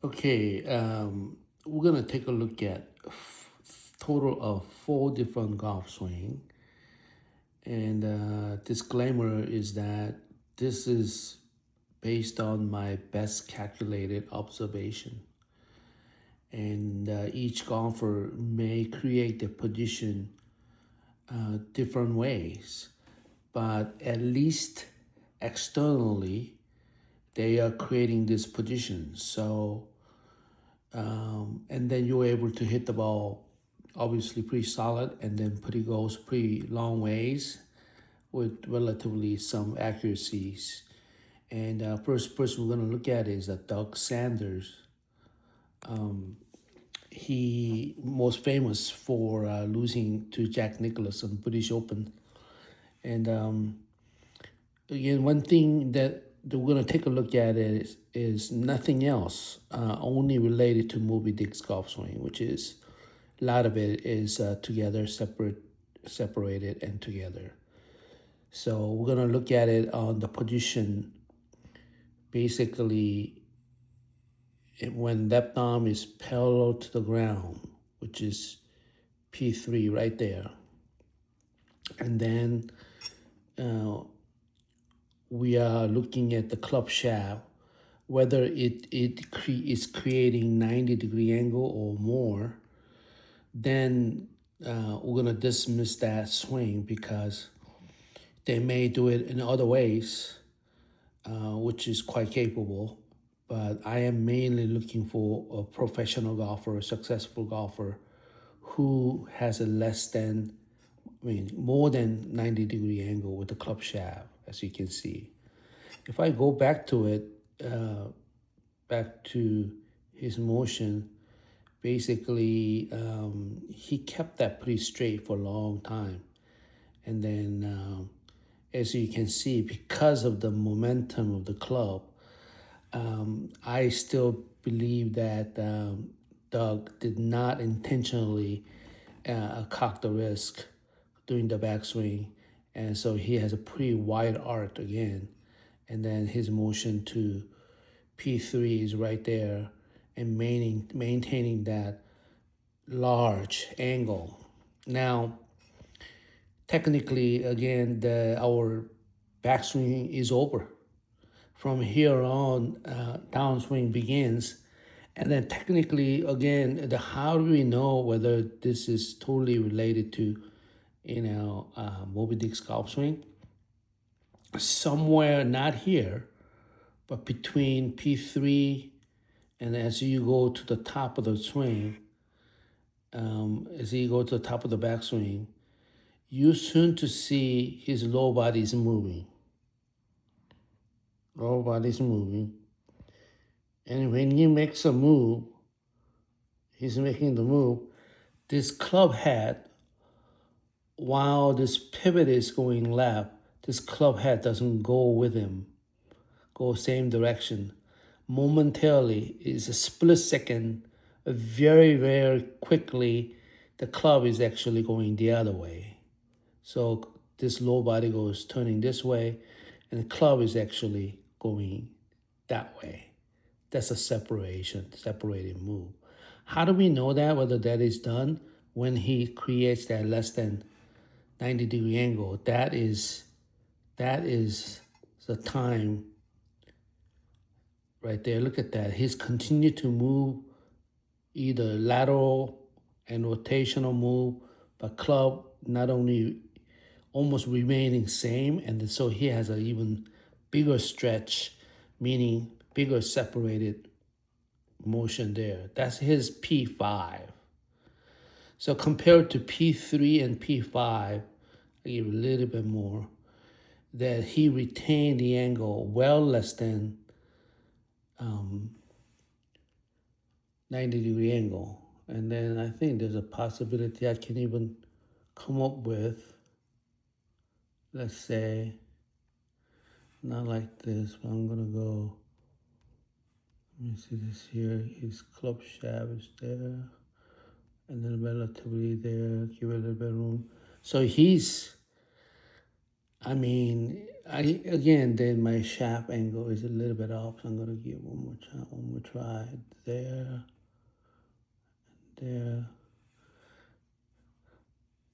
Okay, we're gonna take a look at total of 4 different golf swing. And disclaimer is that this is based on my best calculated observation. And each golfer may create the position different ways, but at least externally, they are creating this position. So and then you're able to hit the ball obviously pretty solid and then pretty goes pretty long ways with relatively some accuracies. And first person we're going to look at is Doug Sanders. He most famous for losing to Jack Nicklaus on British Open. And again, one thing that we're going to take a look at is nothing else, only related to Moby Dick's golf swing, which is a lot of it is together, separated, and together. So we're going to look at it on the position. Basically, when left arm is parallel to the ground, which is P3 right there. And then we are looking at the club shaft, whether it is creating 90-degree angle or more. Then we're going to dismiss that swing because they may do it in other ways, which is quite capable. But I am mainly looking for a professional golfer, a successful golfer who has a more than 90-degree angle with the club shaft, as you can see. If I go back to it, back to his motion, basically he kept that pretty straight for a long time. And then as you can see, because of the momentum of the club, I still believe that Doug did not intentionally cock the wrist during the backswing. And so he has a pretty wide arc again. And then his motion to P3 is right there and maintaining that large angle. Now, technically, again, our backswing is over. From here on, downswing begins. And then technically, again, how do we know whether this is totally related to, Moby Dick's golf swing? Somewhere, not here, but between P3 and as you go to the top of the swing, as you go to the top of the backswing, you soon to see his low body is moving. Lower body's moving. And when he makes a move, he's making the move, this club head, while this pivot is going left, this club head doesn't go with him, go same direction. Momentarily, it's a split second, very, very quickly, the club is actually going the other way. So this low body goes turning this way, and the club is actually going that way. That's a separating move. How do we know that, whether that is done? When he creates that less than 90-degree angle, that is the time right there. Look at that. He's continued to move either lateral and rotational move, but club not only almost remaining same, and so he has an even bigger stretch, meaning bigger separated motion there. That's his P5. So compared to P3 and P5, I give a little bit more, that he retained the angle well less than 90-degree angle. And then I think there's a possibility I can even come up with, let's say, not like this, but I'm gonna go, let me see this here, his club shaft is there, and then relatively there, give it a little bit of room. So again, then my shaft angle is a little bit off, so I'm gonna give one more We'll try there, there.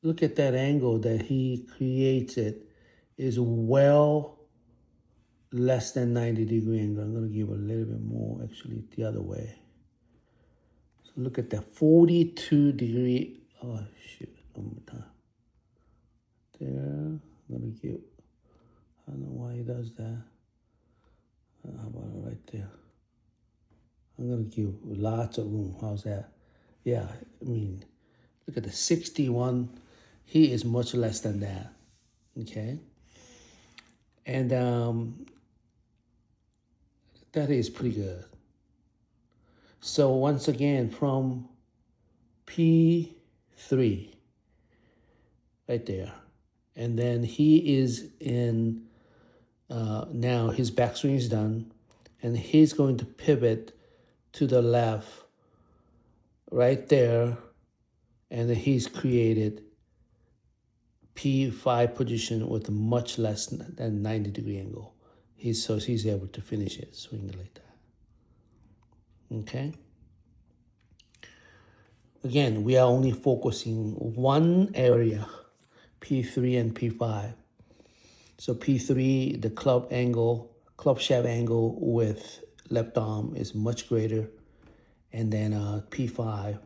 Look at that angle that he creates. It is well less than 90-degree angle. I'm going to give a little bit more, actually, the other way. So look at that 42-degree. Oh, shoot. One more time. There. I'm going to give, I don't know why he does that. How about right there? I'm going to give lots of room. How's that? Yeah, I mean, look at the 61. He is much less than that. Okay? And that is pretty good. So once again, from P3, right there. And then he is in, now his backswing is done. And he's going to pivot to the left right there. And then he's created P5 position with a much less than 90-degree angle. So he's able to finish it, swing it like that. Okay. Again, we are only focusing one area, P3 and P5. So P3, the club shaft angle with left arm is much greater. And then P5,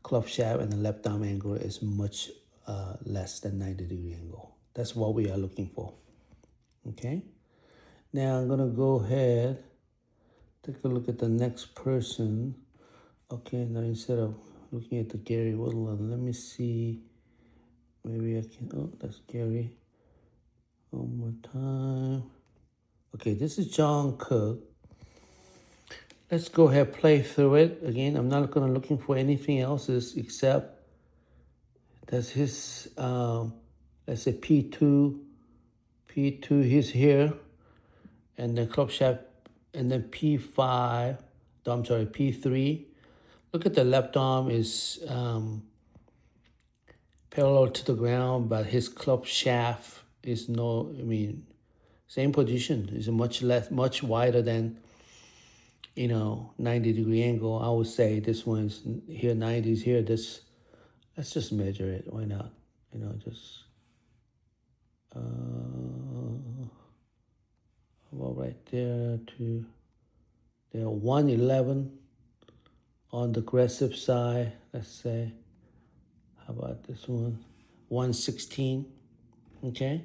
club shaft and the left arm angle is much less than 90-degree angle. That's what we are looking for. Okay. Now I'm gonna go ahead, take a look at the next person. Okay, now instead of looking at the Gary Woodland, let me see. Maybe I can, oh, that's Gary. One more time. Okay, this is John Cook. Let's go ahead, play through it. Again, I'm not gonna looking for anything else except that's his, let's say P2, he's here. And then club shaft, and then P5, I'm sorry, P3. Look at the left arm is parallel to the ground, but his club shaft is same position. Is much wider than, 90-degree angle. I would say this one's here, 90s here. Let's just measure it. Why not? Just, well, right there to there, 111 on the aggressive side. Let's say, how about this one? 116. Okay,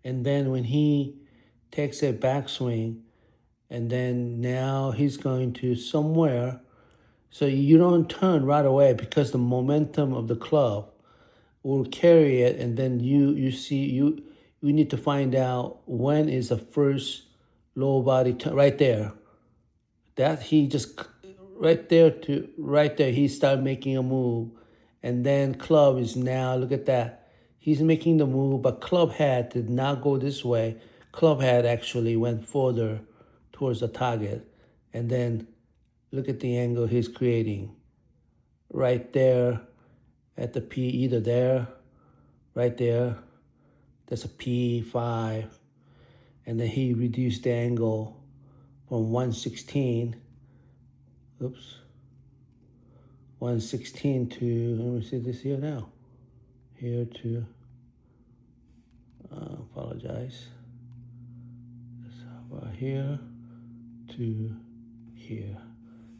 and then when he takes a backswing, and then now he's going to somewhere, so you don't turn right away because the momentum of the club will carry it, and then you need to find out when is the first low body turn. Right there, that he just right there he started making a move, and then club is now, look at that, he's making the move, but club head did not go this way. Club head actually went further towards the target, and then look at the angle he's creating right there at the P, either there, right there, that's a P5, and then he reduced the angle from 116, 116 to, let me see this here now, here to, apologize, about here to here,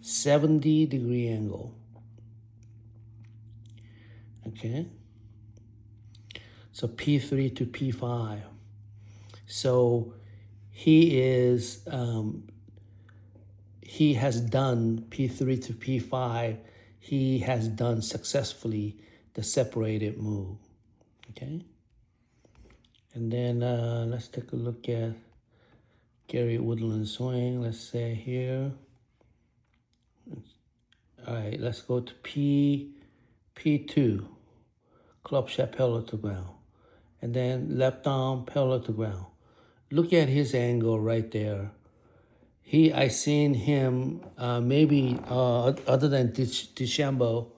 70-degree angle. Okay, so P3 to P5. So he has done P3 to P5. He has done successfully the separated move. Okay, and then let's take a look at Gary Woodland swing. Let's say here. All right, let's go to P2, club shaft parallel to ground, and then left arm parallel to ground. Look at his angle right there. I seen him maybe other than DeChambeau,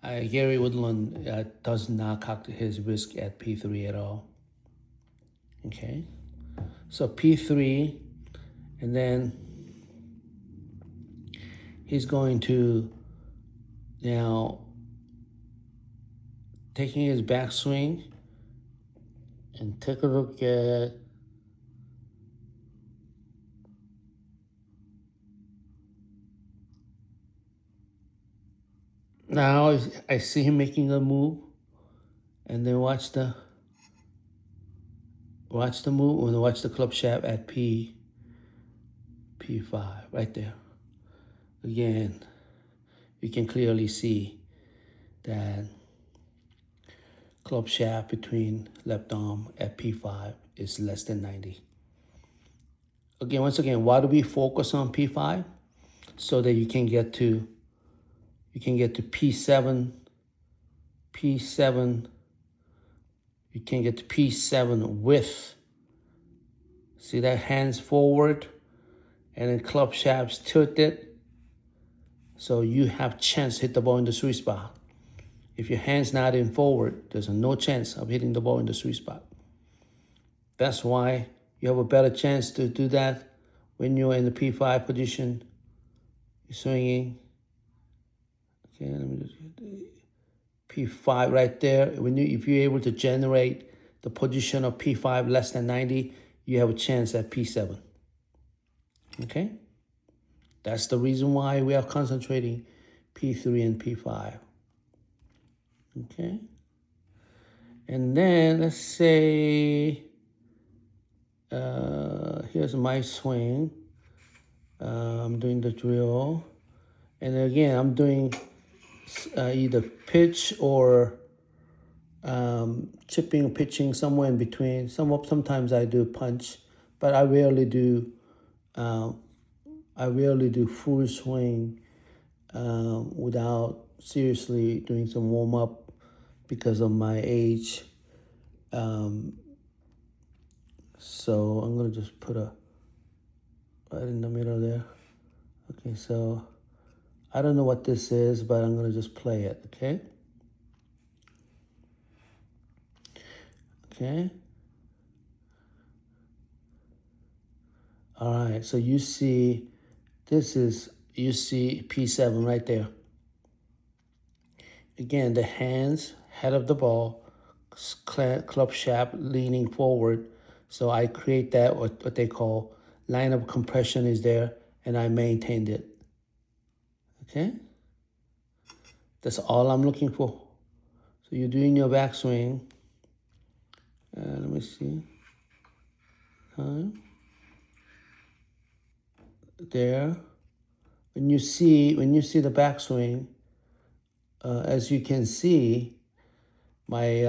Gary Woodland does not cock his wrist at P3 at all. Okay, so P3, and then he's going to now taking his backswing and take a look at now. I see him making a move, and then watch the move and watch the club shaft at P5 right there. Again, you can clearly see that club shaft between left arm at P5 is less than 90. Again, once again, why do we focus on P5? So that you can get to P7, P7. You can get to P7 with, see that hands forward and then club shafts tilted. So you have chance to hit the ball in the sweet spot. If your hand's not in forward, there's no chance of hitting the ball in the sweet spot. That's why you have a better chance to do that when you're in the P5 position. You're swinging. Okay, let me just get the P5 right there. If you're able to generate the position of P5 less than 90, you have a chance at P7. Okay? That's the reason why we are concentrating P3 and P5. Okay? And then let's say, here's my swing. I'm doing the drill. And again, I'm doing either pitch or chipping or pitching, somewhere in between. Sometimes I do punch, but I rarely do full swing without seriously doing some warm up because of my age. So I'm gonna just put a right in the middle there. Okay, so I don't know what this is, but I'm gonna just play it, okay? Okay. All right, so you see P7 right there. Again, the hands, head of the ball, club shaft leaning forward. So I create that, what they call line of compression is there, and I maintained it. Okay? That's all I'm looking for. So you're doing your backswing. Let me see. There. When you see the backswing, as you can see, my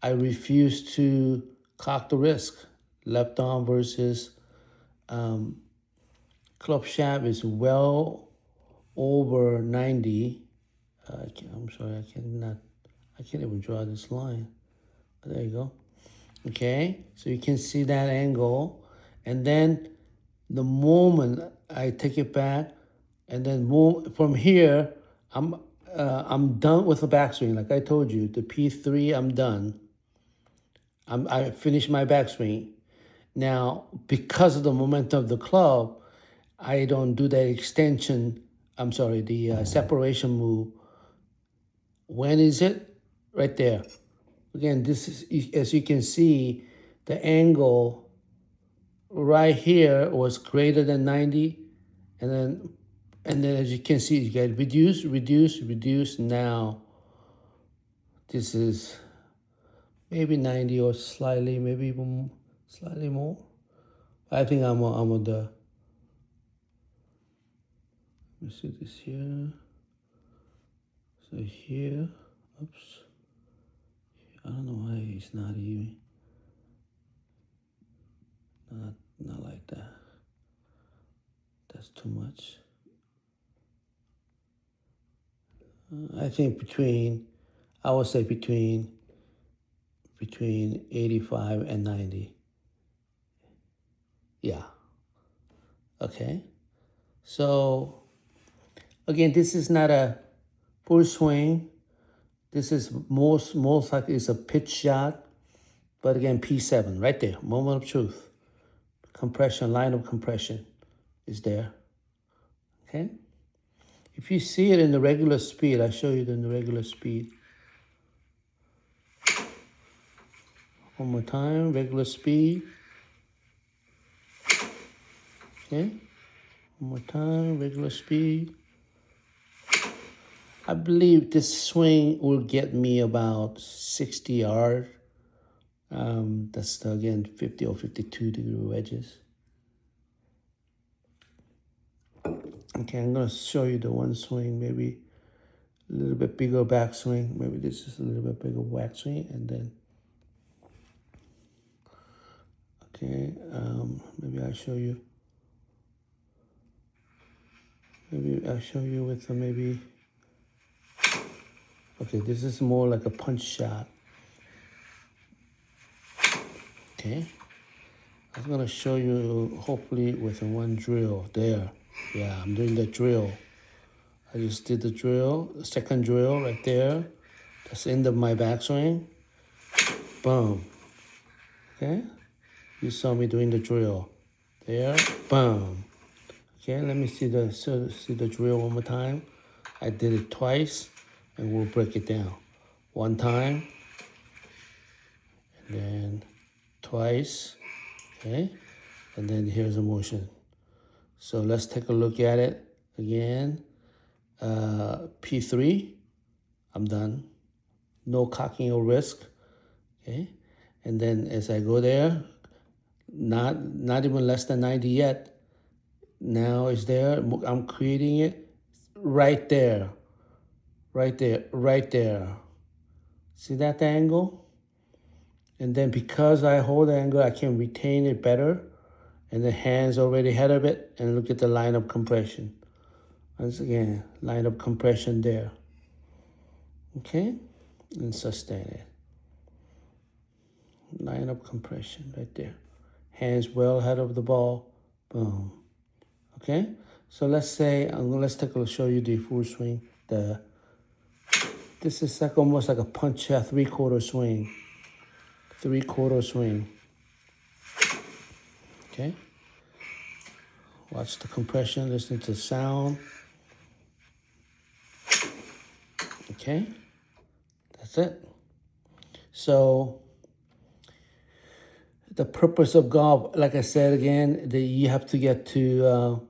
I refuse to cock the wrist. Left arm versus club shaft is well over 90. I'm sorry, I can't even draw this line. There you go. Okay, so you can see that angle, and then the moment I take it back, and then move from here, I'm done with the backswing. Like I told you, the P3, I'm done. I finished my backswing. Now, because of the momentum of the club, I don't do that extension. I'm sorry, the separation move. When is it? Right there. Again, this is, as you can see, the angle right here was greater than 90, and then as you can see, you get reduce, reduce, reduce. Now, this is maybe 90 or slightly, maybe even slightly more. I think I'm on the. Let me see this here. So here, oops. I don't know why it's not even. Not like that. That's too much. I think I would say between 85 and 90. Yeah. Okay. So again, this is not a full swing. This is most likely it's a pitch shot. But again, P7 right there, moment of truth. Compression, line of compression is there. okay? If you see it in the regular speed, I'll show you in the regular speed. One more time, regular speed. Okay, one more time, regular speed. I believe this swing will get me about 60 yards. That's again 50 or 52 degree wedges. Okay, I'm gonna show you the one swing, maybe a little bit bigger backswing. Maybe this is a little bit bigger backswing, and then okay, maybe I'll show you. Maybe I'll show you with maybe. Okay, this is more like a punch shot. Okay, I'm gonna show you hopefully with one drill there. Yeah, I'm doing the drill. I just did the drill, second drill right there. That's the end of my backswing. Boom. Okay, you saw me doing the drill. There, boom. Okay, let me see the drill one more time. I did it twice, and we'll break it down. One time, and then twice, okay? And then here's a motion. So let's take a look at it again. P3, I'm done. No cocking or risk, okay? And then as I go there, not even less than 90 yet. Now it's there, I'm creating it right there, right there, right there. See that angle? And then because I hold the angle, I can retain it better. And the hands already ahead of it. And look at the line of compression. Once again, line of compression there. Okay? And sustain it. Line of compression right there. Hands well ahead of the ball. Boom. Okay? So let's say, show you the full swing. This is like almost like a punch, a three-quarter swing. Three-quarter swing. Okay? Watch the compression, listen to the sound. Okay? That's it. So, the purpose of golf, like I said again, you have to get to,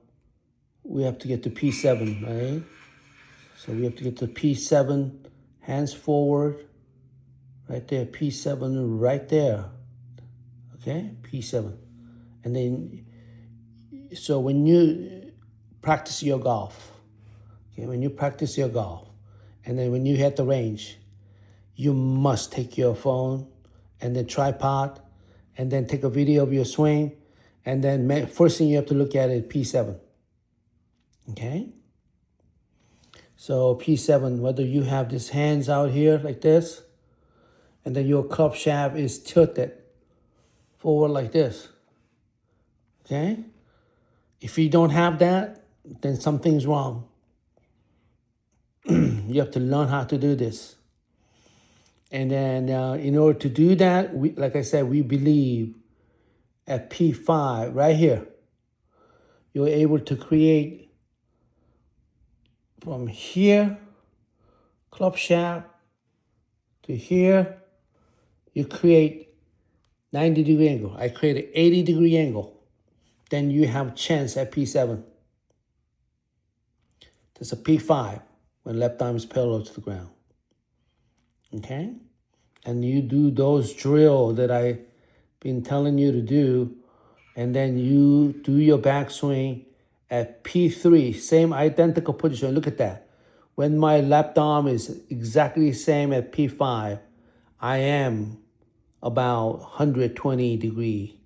we have to get to P7, right? So we have to get to P7, hands forward, right there, P7 right there, okay, P7. And then, so when you practice your golf, okay, when you practice your golf, and then when you hit the range, you must take your phone and then tripod, and then take a video of your swing, and then first thing you have to look at is P7, okay? So P7, whether you have these hands out here like this, and then your club shaft is tilted forward like this, okay? If you don't have that, then something's wrong. You have to learn how to do this. And then in order to do that, like I said, we believe at P5, right here, you're able to create from here, club shaft, to here, you create 90-degree angle. I created 80-degree angle. Then you have chance at P7. That's a P5 when left arm is parallel to the ground. Okay? And you do those drill that I've been telling you to do, and then you do your backswing at P3, same identical position. Look at that. When my left arm is exactly the same at P5, I am about 120 degree.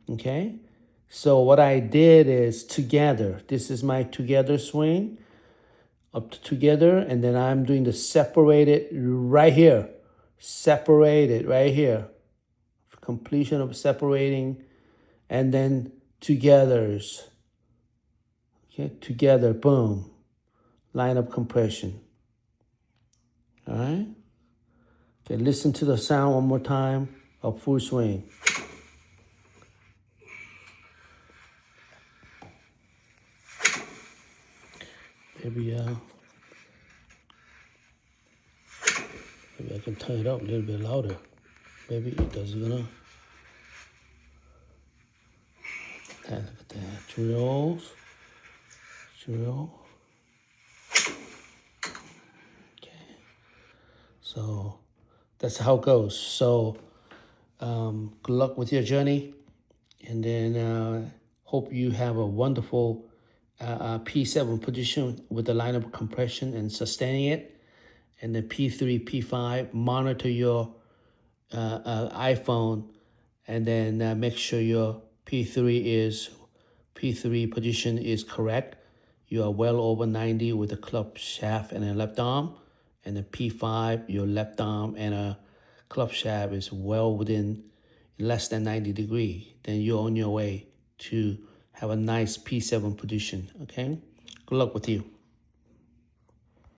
Okay? So what I did is together. This is my together swing. Up to together, and then I'm doing the separated right here. Separated right here. Completion of separating, and then togethers. Okay, together, boom. Line of compression. All right? Okay, listen to the sound one more time of full swing. Maybe maybe I can turn it up a little bit louder. Maybe it does gonna. And look at that. Drill. Okay. So that's how it goes. So good luck with your journey, and then hope you have a wonderful P7 position with the line of compression and sustaining it. And the P3, P5, monitor your iPhone, and then make sure your P3 position is correct. You are well over 90 with the club shaft and a left arm, and the P5, your left arm and a club shaft is well within less than 90 degree. Then you're on your way to have a nice P7 position. Okay, good luck with you.